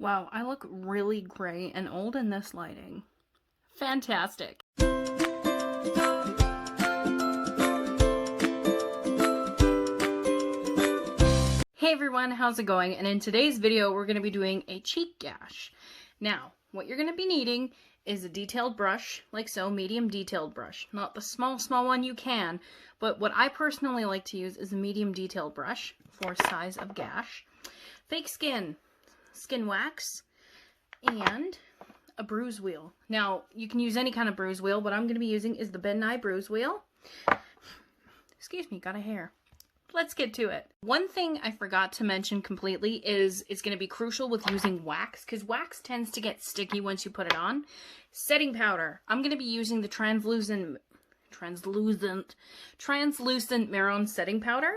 Wow, I look really gray and old in this lighting. Fantastic. Hey everyone, how's it going? And in today's video, we're going to be doing a cheek gash. Now, what you're going to be needing is a detailed brush, like so, medium detailed brush. Not the small one you can, but what I personally like to use is a medium detailed brush for size of gash. Fake skin wax, and a bruise wheel. Now, you can use any kind of bruise wheel. What I'm going to be using is the Ben Nye bruise wheel. Excuse me, got a hair. Let's get to it. One thing I forgot to mention completely is it's going to be crucial with using wax, because wax tends to get sticky once you put it on. Setting powder. I'm going to be using the translucent Maron setting powder,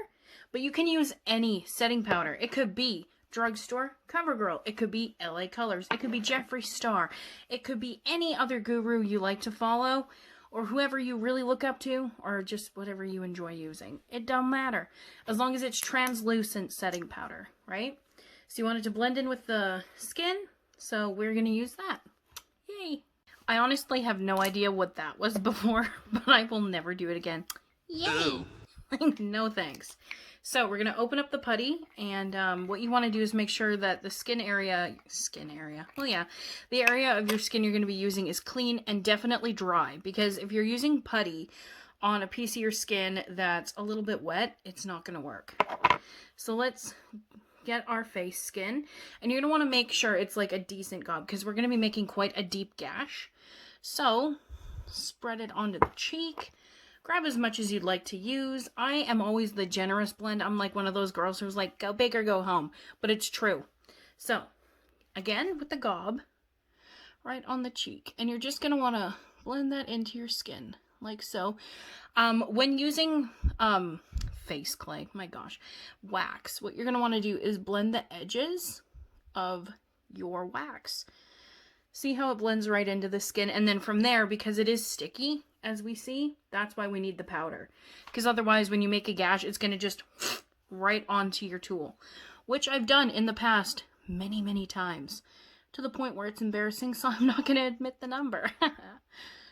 but you can use any setting powder. It could be drugstore, CoverGirl, it could be LA Colors, it could be Jeffree Star, it could be any other guru you like to follow, or whoever you really look up to, or just whatever you enjoy using. It don't matter, as long as it's translucent setting powder, right? So you want it to blend in with the skin, so we're going to use that. Yay! I honestly have no idea what that was before, but I will never do it again. Yay! No thanks. So we're going to open up the putty, and what you want to do is make sure that the the area of your skin you're going to be using is clean and definitely dry, because if you're using putty on a piece of your skin that's a little bit wet, it's not going to work. So let's get our face skin, and you're going to want to make sure it's like a decent gob, because we're going to be making quite a deep gash. So spread it onto the cheek. Grab as much as you'd like to use. I am always the generous blend. I'm like one of those girls who's like, go big or go home. But it's true. So, again, with the gob, right on the cheek. And you're just going to want to blend that into your skin, like so. When using face clay, my gosh, wax, what you're going to want to do is blend the edges of your wax. See how it blends right into the skin? And then from there, because it is sticky, as we see, that's why we need the powder. Because otherwise, when you make a gash, it's going to just right onto your tool. Which I've done in the past many, many times. To the point where it's embarrassing, so I'm not going to admit the number.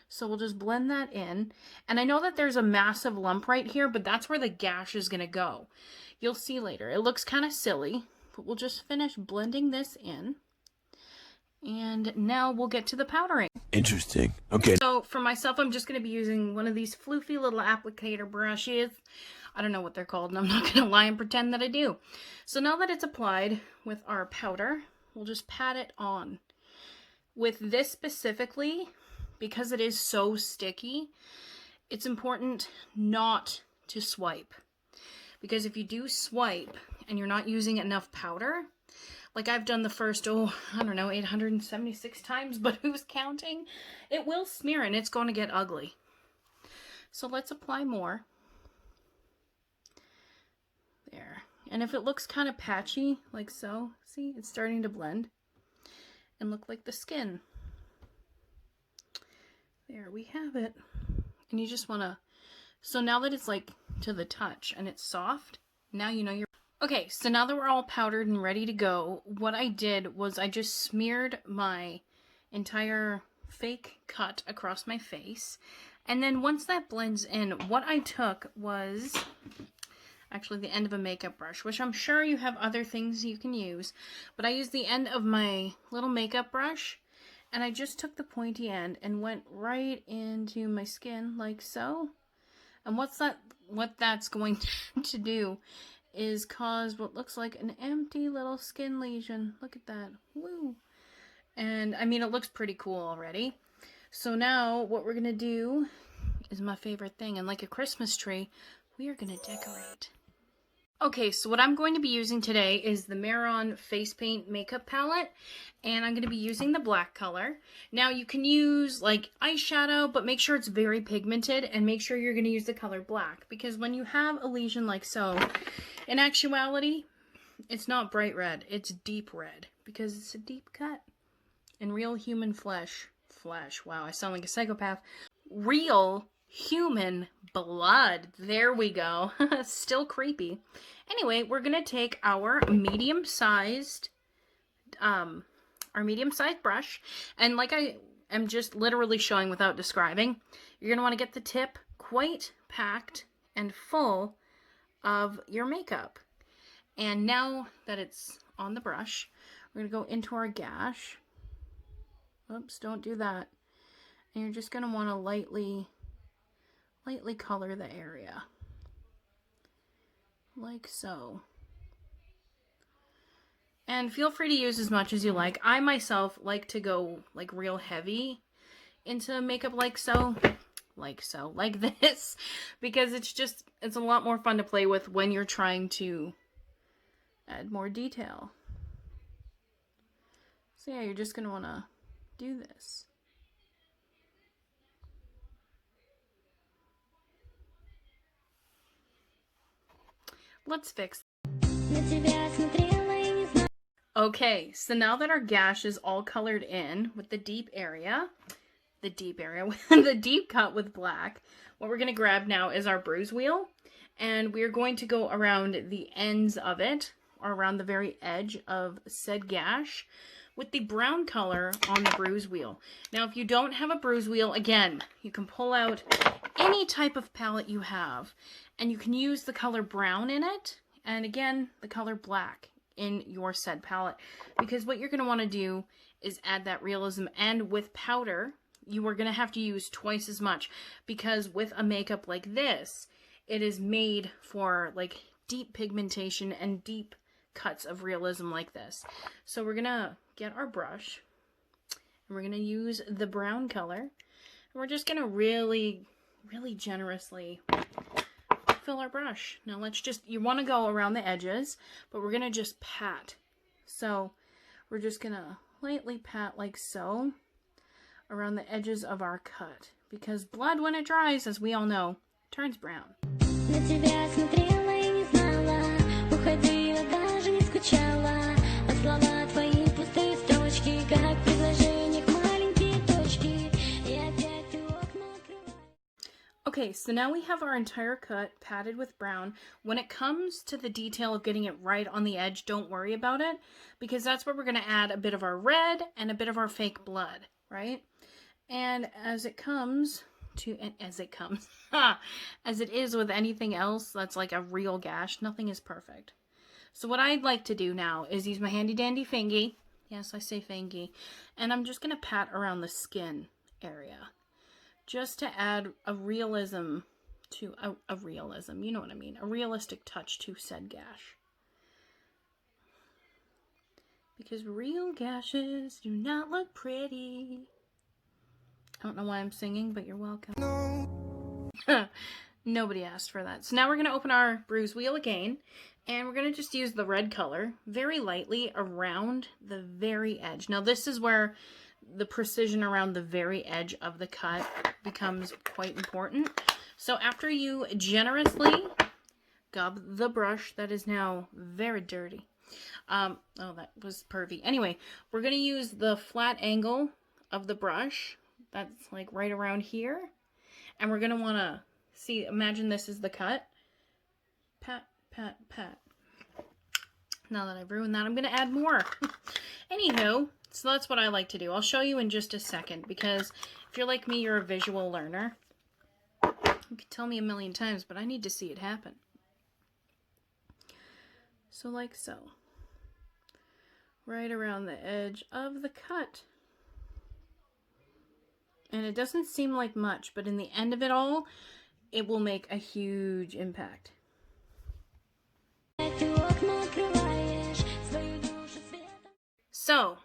So we'll just blend that in. And I know that there's a massive lump right here, but that's where the gash is going to go. You'll see later. It looks kind of silly, but we'll just finish blending this in. And now we'll get to the powdering. Interesting. Okay. So for myself, I'm just going to be using one of these floofy little applicator brushes. I don't know what they're called, and I'm not going to lie and pretend that I do. So now that it's applied with our powder, we'll just pat it on. With this specifically, because it is so sticky, it's important not to swipe. Because if you do swipe and you're not using enough powder, like I've done the first, 876 times, but who's counting? It will smear and it's going to get ugly. So let's apply more. There. And if it looks kind of patchy, like so, see, it's starting to blend and look like the skin. There we have it. And you just want to, so now that it's like to the touch and it's soft, now you know you're okay. So now that we're all powdered and ready to go, what I did was I just smeared my entire fake cut across my face. And then once that blends in, what I took was actually the end of a makeup brush, which I'm sure you have other things you can use, but I used the end of my little makeup brush, and I just took the pointy end and went right into my skin like so. And what that's going to do is cause what looks like an empty little skin lesion. Look at that. Woo! And I mean, it looks pretty cool already. So now what we're going to do is my favorite thing. And like a Christmas tree, we are going to decorate. Okay, so what I'm going to be using today is the Maron Face Paint Makeup Palette, and I'm going to be using the black color. Now, you can use, like, eyeshadow, but make sure it's very pigmented, and make sure you're going to use the color black, because when you have a lesion like so, in actuality, it's not bright red, it's deep red, because it's a deep cut. In real human flesh, wow, I sound like a psychopath, real human blood. There we go. Still creepy. Anyway, we're going to take our medium-sized our medium-sized brush. And like I am just literally showing without describing, you're going to want to get the tip quite packed and full of your makeup. And now that it's on the brush, we're going to go into our gash. Oops, don't do that. And you're just going to want to lightly color the area. Like so. And feel free to use as much as you like. I myself like to go like real heavy into makeup like this, because it's a lot more fun to play with when you're trying to add more detail. So yeah, you're just going to want to do this. Let's fix. Okay, so now that our gash is all colored in with the deep area, the deep cut with black, what we're going to grab now is our bruise wheel, and we're going to go around the ends of it, or around the very edge of said gash, with the brown color on the bruise wheel. Now, if you don't have a bruise wheel, again, you can pull out any type of palette you have, and you can use the color brown in it, and again, the color black in your said palette, because what you're going to want to do is add that realism. And with powder, you are going to have to use twice as much, because with a makeup like this, it is made for like deep pigmentation and deep cuts of realism like this. So we're going to get our brush, and we're going to use the brown color, and we're just going to really generously fill our brush. Now you want to go around the edges, but we're going to just pat. So we're just going to lightly pat like so around the edges of our cut, because blood, when it dries, as we all know, turns brown. Okay, so now we have our entire cut patted with brown. When it comes to the detail of getting it right on the edge, don't worry about it, because that's where we're going to add a bit of our red and a bit of our fake blood, right? And as it is with anything else that's like a real gash, nothing is perfect. So what I'd like to do now is use my handy dandy fingy. Yes, I say fingy. And I'm just going to pat around the skin area, just to add a realism to a realism, you know what I mean, a realistic touch to said gash. Because real gashes do not look pretty. I don't know why I'm singing, but you're welcome. No. Nobody asked for that. So now we're going to open our bruise wheel again, and we're going to just use the red color very lightly around the very edge. Now this is where the precision around the very edge of the cut becomes quite important. So after you generously gob the brush that is now very dirty. Oh, that was pervy. Anyway, we're going to use the flat angle of the brush that's like right around here, and we're going to want to see, imagine this is the cut. Pat, pat, pat. Now that I've ruined that, I'm going to add more. Anywho, so that's what I like to do. I'll show you in just a second, because if you're like me, you're a visual learner. You can tell me a million times, but I need to see it happen. So like so. Right around the edge of the cut. And it doesn't seem like much, but in the end of it all, it will make a huge impact. So,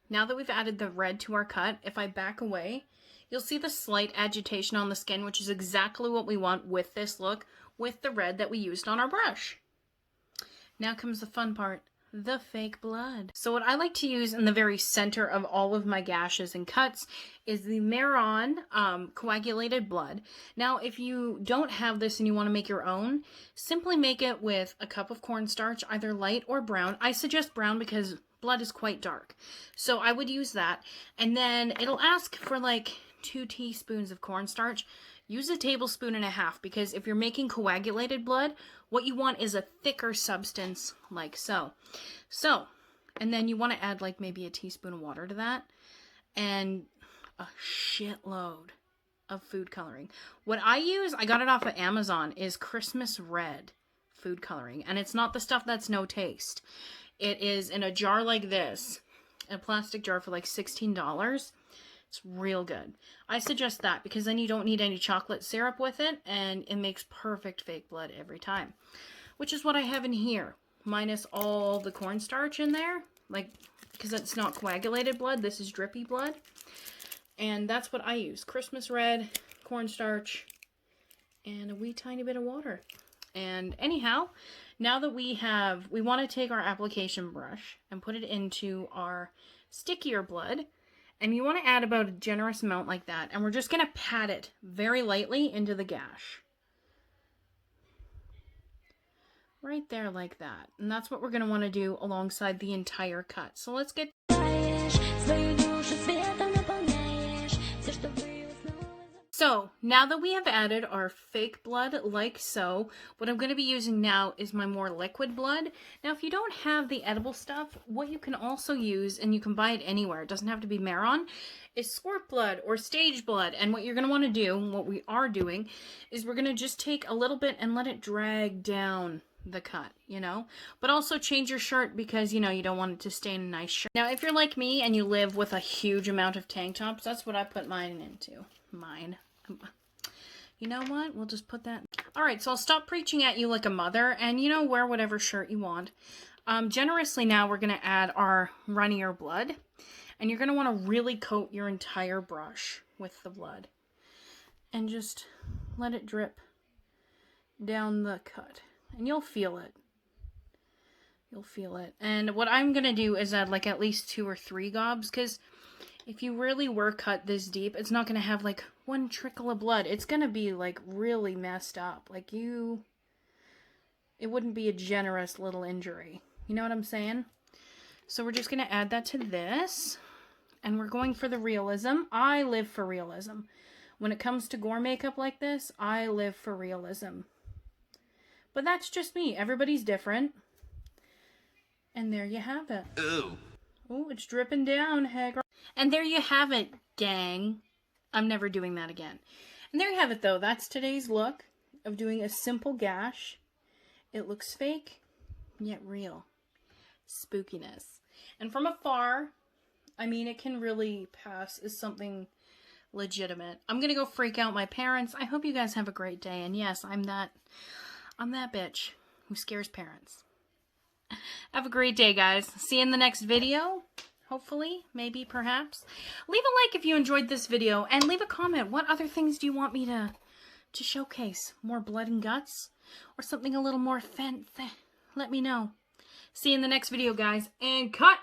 now that we've added the red to our cut, if I back away, you'll see the slight agitation on the skin, which is exactly what we want with this look, with the red that we used on our brush. Now comes the fun part, the fake blood. So what I like to use in the very center of all of my gashes and cuts is the Marron coagulated blood. Now, if you don't have this and you want to make your own, simply make it with a cup of cornstarch, either light or brown. I suggest brown because blood is quite dark. So I would use that. And then it'll ask for like 2 teaspoons of cornstarch. Use a tablespoon and a half, because if you're making coagulated blood, what you want is a thicker substance like so. So And then you want to add like maybe a teaspoon of water to that. And a shitload of food coloring. What I use, I got it off of Amazon, is Christmas Red food coloring. And it's not the stuff that's no taste. It is in a jar like this. A plastic jar for like $16. It's real good. I suggest that because then you don't need any chocolate syrup with it. And it makes perfect fake blood every time. Which is what I have in here. Minus all the cornstarch in there. Like, because it's not coagulated blood. This is drippy blood. And that's what I use. Christmas Red, cornstarch, and a wee tiny bit of water. And anyhow, now that we want to take our application brush and put it into our stickier blood. And you want to add about a generous amount like that. And we're just going to pat it very lightly into the gash. Right there like that. And that's what we're going to want to do alongside the entire cut. So let's get... So, now that we have added our fake blood like so, what I'm going to be using now is my more liquid blood. Now, if you don't have the edible stuff, what you can also use, and you can buy it anywhere, it doesn't have to be Maron, is squirt blood or stage blood. And what you're going to want to do, what we are doing, is we're going to just take a little bit and let it drag down the cut, you know, but also change your shirt because, you know, you don't want it to stay in a nice shirt. Now, if you're like me and you live with a huge amount of tank tops, that's what I put mine into. Mine. You know what? We'll just put that. All right, so I'll stop preaching at you like a mother and, you know, wear whatever shirt you want. Generously now we're going to add our runnier blood and you're going to want to really coat your entire brush with the blood and just let it drip down the cut. And you'll feel it. You'll feel it. And what I'm going to do is add like at least 2 or 3 gobs. Because if you really were cut this deep, it's not going to have like one trickle of blood. It's going to be like really messed up. Like it wouldn't be a generous little injury. You know what I'm saying? So we're just going to add that to this. And we're going for the realism. I live for realism. When it comes to gore makeup like this, I live for realism. But that's just me. Everybody's different. And there you have it. Ooh. Oh, it's dripping down, Hagar. And there you have it, gang. I'm never doing that again. And there you have it, though. That's today's look of doing a simple gash. It looks fake, yet real. Spookiness. And from afar, I mean, it can really pass as something legitimate. I'm going to go freak out my parents. I hope you guys have a great day. And yes, I'm that bitch who scares parents. Have a great day, guys. See you in the next video. Hopefully, maybe, perhaps. Leave a like if you enjoyed this video, and leave a comment. What other things do you want me to showcase? More blood and guts? Or something a little more fancy? Let me know. See you in the next video, guys, and cut!